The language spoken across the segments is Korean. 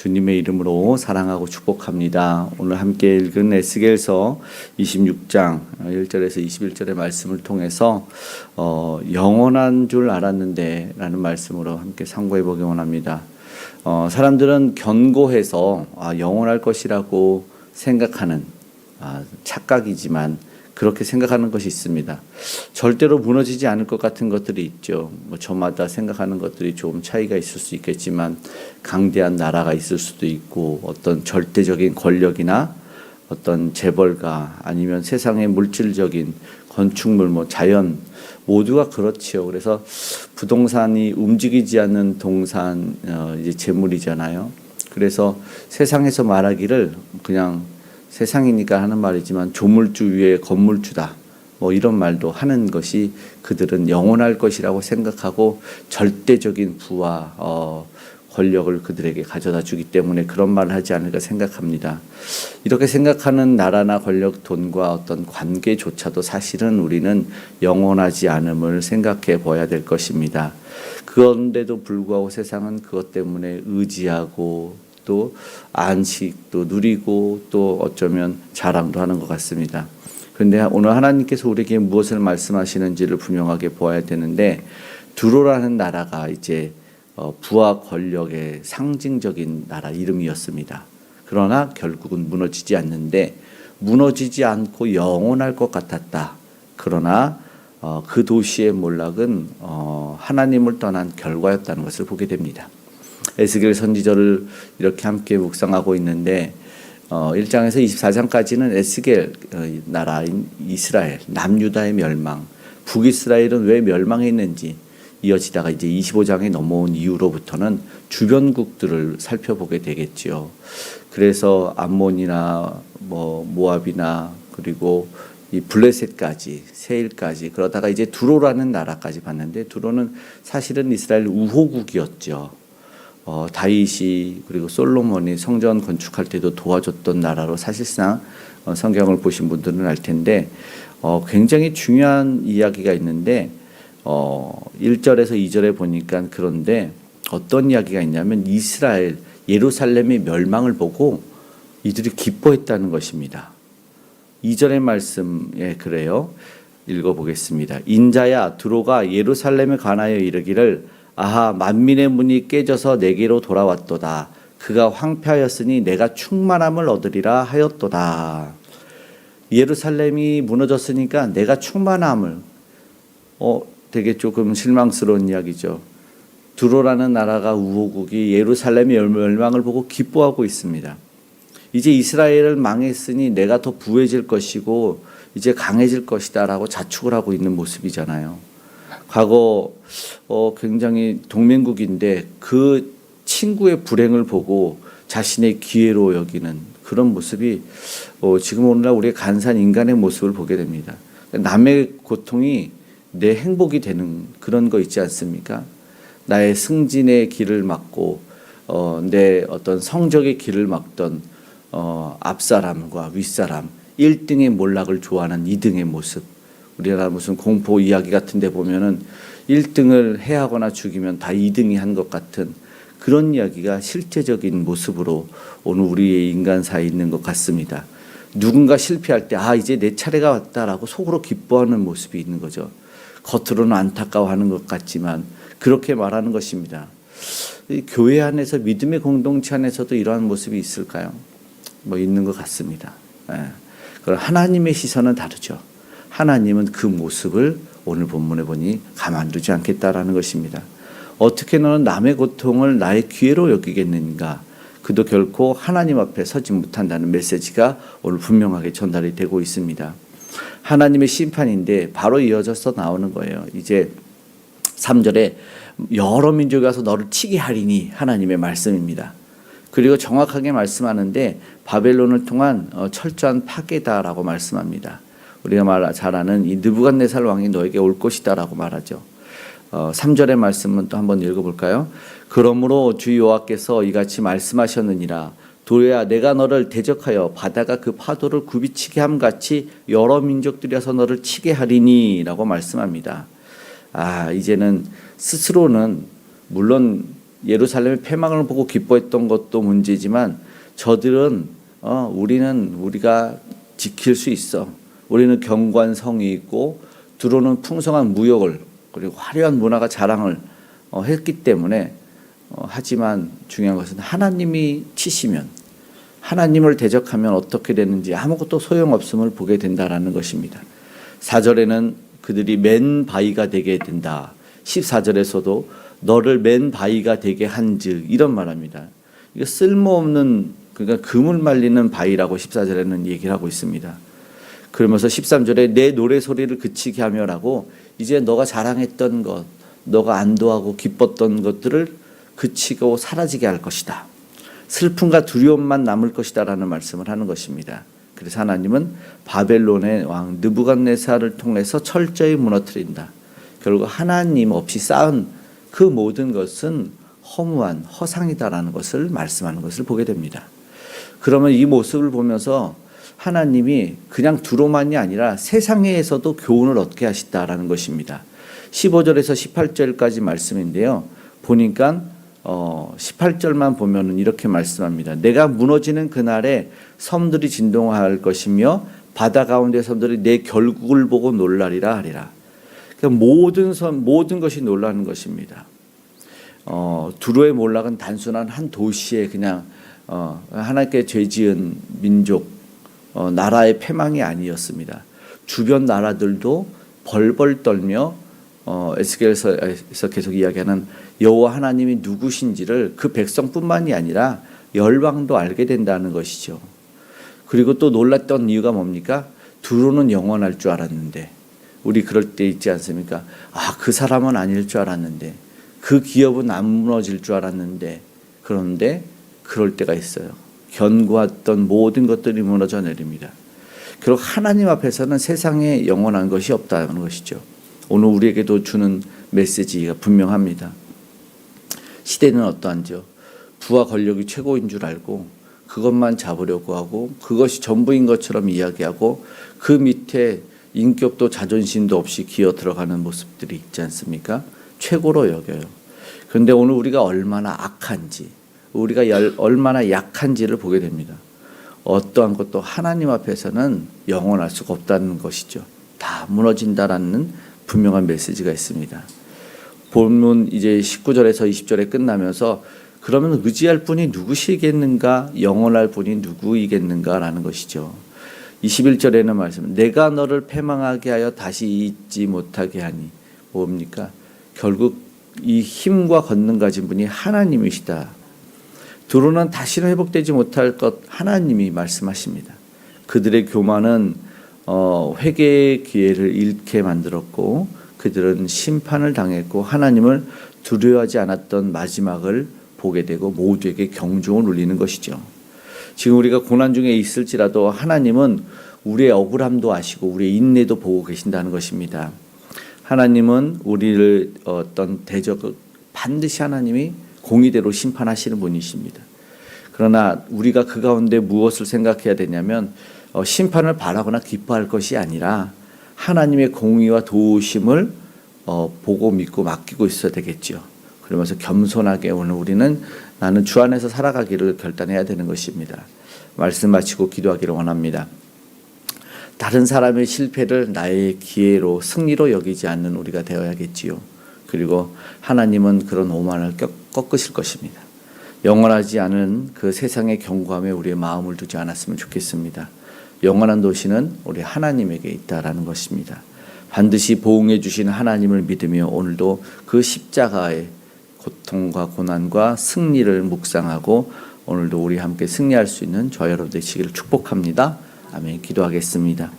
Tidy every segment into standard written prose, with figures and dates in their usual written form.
주님의 이름으로 사랑하고 축복합니다. 오늘 함께 읽은 에스겔서 26장 1절에서 21절의 말씀을 통해서 영원한 줄 알았는데 라는 말씀으로 함께 상고해 보기 원합니다. 사람들은 견고해서 영원할 것이라고 생각하는 착각이지만 그렇게 생각하는 것이 있습니다. 절대로 무너지지 않을 것 같은 것들이 있죠. 저마다 생각하는 것들이 조금 차이가 있을 수 있겠지만 강대한 나라가 있을 수도 있고 어떤 절대적인 권력이나 어떤 재벌가 아니면 세상의 물질적인 건축물, 자연 모두가 그렇지요. 그래서 부동산이 움직이지 않는 동산 이제 재물이잖아요. 그래서 세상에서 말하기를 그냥 세상이니까 하는 말이지만 조물주 위에 건물주다 이런 말도 하는 것이 그들은 영원할 것이라고 생각하고 절대적인 부와 권력을 그들에게 가져다 주기 때문에 그런 말을 하지 않을까 생각합니다. 이렇게 생각하는 나라나 권력, 돈과 어떤 관계조차도 사실은 우리는 영원하지 않음을 생각해 봐야 될 것입니다. 그런데도 불구하고 세상은 그것 때문에 의지하고 또 안식도 누리고 또 어쩌면 자랑도 하는 것 같습니다. 그런데 오늘 하나님께서 우리에게 무엇을 말씀하시는지를 분명하게 보아야 되는데 두로라는 나라가 이제 부와 권력의 상징적인 나라 이름이었습니다. 그러나 결국은 무너지지 않는데 무너지지 않고 영원할 것 같았다. 그러나 그 도시의 몰락은 하나님을 떠난 결과였다는 것을 보게 됩니다. 에스겔 선지자를 이렇게 함께 묵상하고 있는데 1장에서 24장까지는 에스겔 나라인 이스라엘, 남유다의 멸망, 북이스라엘은 왜 멸망했는지 이어지다가 이제 25장에 넘어온 이후로부터는 주변국들을 살펴보게 되겠지요. 그래서 암몬이나 모압이나 그리고 이 블레셋까지 세일까지 그러다가 이제 두로라는 나라까지 봤는데 두로는 사실은 이스라엘 우호국이었죠. 다윗이 그리고 솔로몬이 성전 건축할 때도 도와줬던 나라로 사실상 성경을 보신 분들은 알 텐데 굉장히 중요한 이야기가 있는데 1절에서 2절에 보니까 그런데 어떤 이야기가 있냐면 이스라엘 예루살렘의 멸망을 보고 이들이 기뻐했다는 것입니다. 2절의 말씀에 그래요. 읽어보겠습니다. 인자야 두로가 예루살렘에 관하여 이르기를 아하 만민의 문이 깨져서 내게로 돌아왔도다. 그가 황폐하였으니 내가 충만함을 얻으리라 하였도다. 예루살렘이 무너졌으니까 내가 충만함을 되게 조금 실망스러운 이야기죠. 두로라는 나라가 우호국이 예루살렘의 멸망을 보고 기뻐하고 있습니다. 이제 이스라엘을 망했으니 내가 더 부해질 것이고 이제 강해질 것이다 라고 자축을 하고 있는 모습이잖아요. 과거 굉장히 동맹국인데 그 친구의 불행을 보고 자신의 기회로 여기는 그런 모습이 지금 오늘날 우리의 간사한 인간의 모습을 보게 됩니다. 남의 고통이 내 행복이 되는 그런 거 있지 않습니까? 나의 승진의 길을 막고 내 어떤 성적의 길을 막던 앞사람과 윗사람 1등의 몰락을 좋아하는 2등의 모습. 우리나라 무슨 공포 이야기 같은 데 보면은 1등을 해하거나 죽이면 다 2등이 한 것 같은 그런 이야기가 실제적인 모습으로 오늘 우리의 인간사에 있는 것 같습니다. 누군가 실패할 때 이제 내 차례가 왔다라고 속으로 기뻐하는 모습이 있는 거죠. 겉으로는 안타까워하는 것 같지만 그렇게 말하는 것입니다. 교회 안에서 믿음의 공동체 안에서도 이러한 모습이 있을까요? 있는 것 같습니다. 그럼 하나님의 시선은 다르죠. 하나님은 그 모습을 오늘 본문에 보니 가만두지 않겠다라는 것입니다. 어떻게 너는 남의 고통을 나의 기회로 여기겠는가? 그도 결코 하나님 앞에 서지 못한다는 메시지가 오늘 분명하게 전달이 되고 있습니다. 하나님의 심판인데 바로 이어져서 나오는 거예요. 이제 3절에 여러 민족이 와서 너를 치게 하리니 하나님의 말씀입니다. 그리고 정확하게 말씀하는데 바벨론을 통한 철저한 파괴다라고 말씀합니다. 우리가 잘 아는 이 느부갓네살 왕이 너에게 올 것이다라고 말하죠. 3절의 말씀은 또 한번 읽어볼까요? 그러므로 주 여호와께서 이같이 말씀하셨느니라. 도리야 내가 너를 대적하여 바다가 그 파도를 굽이치게 함같이 여러 민족들이 와서 너를 치게 하리니 라고 말씀합니다. 이제는 스스로는 물론 예루살렘의 패망을 보고 기뻐했던 것도 문제지만 저들은 우리가 지킬 수 있어. 우리는 견고한 성이 있고 들어오는 풍성한 무역을 그리고 화려한 문화가 자랑을 했기 때문에 하지만 중요한 것은 하나님이 치시면 하나님을 대적하면 어떻게 되는지 아무것도 소용없음을 보게 된다라는 것입니다. 4절에는 그들이 맨 바위가 되게 된다. 14절에서도 너를 맨 바위가 되게 한즉 이런 말합니다. 이거 쓸모없는 그러니까 금을 말리는 바위라고 14절에는 얘기를 하고 있습니다. 그러면서 13절에 내 노래 소리를 그치게 하며라고 이제 너가 자랑했던 것, 너가 안도하고 기뻤던 것들을 그치고 사라지게 할 것이다. 슬픔과 두려움만 남을 것이다 라는 말씀을 하는 것입니다. 그래서 하나님은 바벨론의 왕 느부갓네살을 통해서 철저히 무너뜨린다. 결국 하나님 없이 쌓은 그 모든 것은 허무한 허상이다라는 것을 말씀하는 것을 보게 됩니다. 그러면 이 모습을 보면서 하나님이 그냥 두로만이 아니라 세상에서도 교훈을 얻게 하시다라는 것입니다. 15절에서 18절까지 말씀인데요. 보니까 18절만 보면은 이렇게 말씀합니다. 내가 무너지는 그날에 섬들이 진동할 것이며 바다 가운데 섬들이 내 결국을 보고 놀라리라 하리라. 그러니까 모든 것이 놀라는 것입니다. 두로의 몰락은 단순한 한 도시의 그냥 하나님께 죄지은 민족 나라의 패망이 아니었습니다. 주변 나라들도 벌벌 떨며 에스겔서에서 계속 이야기하는 여호와 하나님이 누구신지를 그 백성뿐만이 아니라 열방도 알게 된다는 것이죠. 그리고 또 놀랐던 이유가 뭡니까? 두로는 영원할 줄 알았는데 우리 그럴 때 있지 않습니까? 그 사람은 아닐 줄 알았는데 그 기업은 안 무너질 줄 알았는데 그런데 그럴 때가 있어요. 견고했던 모든 것들이 무너져 내립니다. 결국 하나님 앞에서는 세상에 영원한 것이 없다는 것이죠. 오늘 우리에게도 주는 메시지가 분명합니다. 시대는 어떠한지요? 부와 권력이 최고인 줄 알고 그것만 잡으려고 하고 그것이 전부인 것처럼 이야기하고 그 밑에 인격도 자존심도 없이 기어 들어가는 모습들이 있지 않습니까? 최고로 여겨요. 그런데 오늘 우리가 얼마나 악한지 우리가 얼마나 약한지를 보게 됩니다. 어떠한 것도 하나님 앞에서는 영원할 수가 없다는 것이죠. 다 무너진다라는 분명한 메시지가 있습니다. 본문 이제 19절에서 20절에 끝나면서 그러면 의지할 분이 누구시겠는가 영원할 분이 누구이겠는가라는 것이죠. 21절에는 말씀 내가 너를 패망하게 하여 다시 잊지 못하게 하니 뭡니까? 결국 이 힘과 권능 가진 분이 하나님이시다. 두로는 다시는 회복되지 못할 것 하나님이 말씀하십니다. 그들의 교만은 회개의 기회를 잃게 만들었고 그들은 심판을 당했고 하나님을 두려워하지 않았던 마지막을 보게 되고 모두에게 경종을 울리는 것이죠. 지금 우리가 고난 중에 있을지라도 하나님은 우리의 억울함도 아시고 우리의 인내도 보고 계신다는 것입니다. 하나님은 우리를 어떤 대적을 반드시 하나님이 공의대로 심판하시는 분이십니다. 그러나 우리가 그 가운데 무엇을 생각해야 되냐면 심판을 바라거나 기뻐할 것이 아니라 하나님의 공의와 도우심을 보고 믿고 맡기고 있어야 되겠죠. 그러면서 겸손하게 오늘 우리는 나는 주 안에서 살아가기를 결단해야 되는 것입니다. 말씀 마치고 기도하기를 원합니다. 다른 사람의 실패를 나의 기회로 승리로 여기지 않는 우리가 되어야겠지요. 그리고 하나님은 그런 오만을 꺾으실 것입니다. 영원하지 않은 그 세상의 경고함에 우리의 마음을 두지 않았으면 좋겠습니다. 영원한 도시는 우리 하나님에게 있다라는 것입니다. 반드시 보응해 주시는 하나님을 믿으며 오늘도 그 십자가의 고통과 고난과 승리를 묵상하고 오늘도 우리 함께 승리할 수 있는 저와 여러분 되시기를 축복합니다. 아멘. 기도하겠습니다.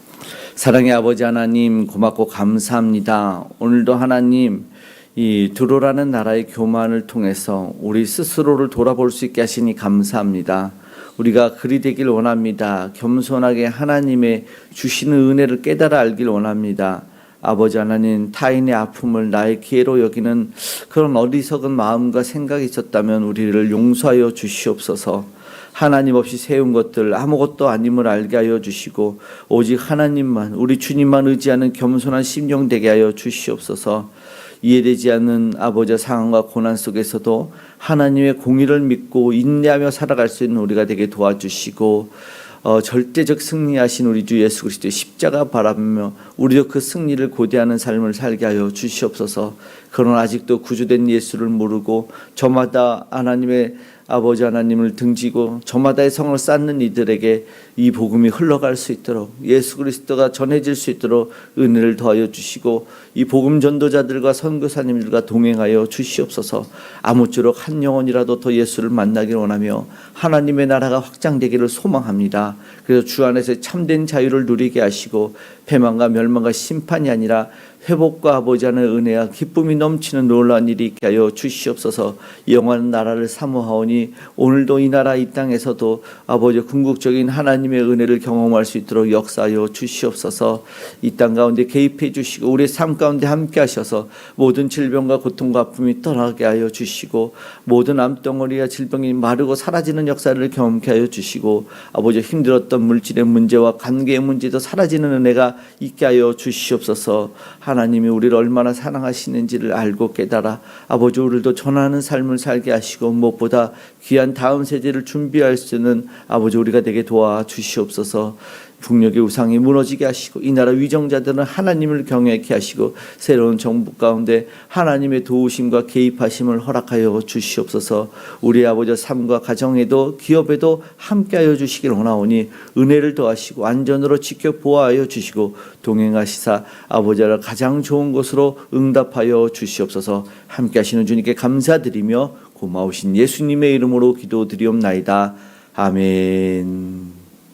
사랑의 아버지 하나님 고맙고 감사합니다. 오늘도 하나님 이 두로라는 나라의 교만을 통해서 우리 스스로를 돌아볼 수 있게 하시니 감사합니다. 우리가 그리 되길 원합니다. 겸손하게 하나님의 주시는 은혜를 깨달아 알길 원합니다. 아버지 하나님 타인의 아픔을 나의 기회로 여기는 그런 어리석은 마음과 생각이 있었다면 우리를 용서하여 주시옵소서. 하나님 없이 세운 것들 아무것도 아님을 알게 하여 주시고 오직 하나님만 우리 주님만 의지하는 겸손한 심령 되게 하여 주시옵소서. 이해되지 않는 아버지의 상황과 고난 속에서도 하나님의 공의를 믿고 인내하며 살아갈 수 있는 우리가 되게 도와주시고 절대적 승리하신 우리 주 예수 그리스도의 십자가 바라보며 우리도 그 승리를 고대하는 삶을 살게 하여 주시옵소서. 그러나 아직도 구주된 예수를 모르고 저마다 하나님의 아버지 하나님을 등지고 저마다의 성을 쌓는 이들에게 이 복음이 흘러갈 수 있도록 예수 그리스도가 전해질 수 있도록 은혜를 더하여 주시고 이 복음 전도자들과 선교사님들과 동행하여 주시옵소서. 아무쪼록 한 영혼이라도 더 예수를 만나기를 원하며 하나님의 나라가 확장되기를 소망합니다. 그래서 주 안에서 참된 자유를 누리게 하시고 패망과 멸망과 심판이 아니라 회복과 아버지 하나님의 은혜와 기쁨이 넘치는 놀라운 일이 있게 하여 주시옵소서. 영원한 나라를 사모하오니 오늘도 이 나라 이 땅에서도 아버지 궁극적인 하나님의 은혜를 경험할 수 있도록 역사하여 주시옵소서. 이 땅 가운데 개입해 주시고 우리의 삶 가운데 함께 하셔서 모든 질병과 고통과 아픔이 떠나게 하여 주시고 모든 암덩어리와 질병이 마르고 사라지는 역사를 경험케 하여 주시고 아버지 힘들었던 물질의 문제와 관계의 문제도 사라지는 은혜가 있게 하여 주시옵소서. 하나님이 우리를 얼마나 사랑하시는지를 알고 깨달아 아버지 우리도 전하는 삶을 살게 하시고 무엇보다 귀한 다음 세대를 준비할 수 있는 아버지 우리가 되게 도와주시옵소서. 북녘의 우상이 무너지게 하시고 이 나라 위정자들은 하나님을 경외케 하시고 새로운 정부 가운데 하나님의 도우심과 개입하심을 허락하여 주시옵소서. 우리 아버지 삶과 가정에도 기업에도 함께하여 주시길 원하오니 은혜를 더하시고 안전으로 지켜 보호하여 주시고 동행하시사 아버지를 가장 좋은 곳으로 응답하여 주시옵소서. 함께하시는 주님께 감사드리며 고마우신 예수님의 이름으로 기도드리옵나이다. 아멘.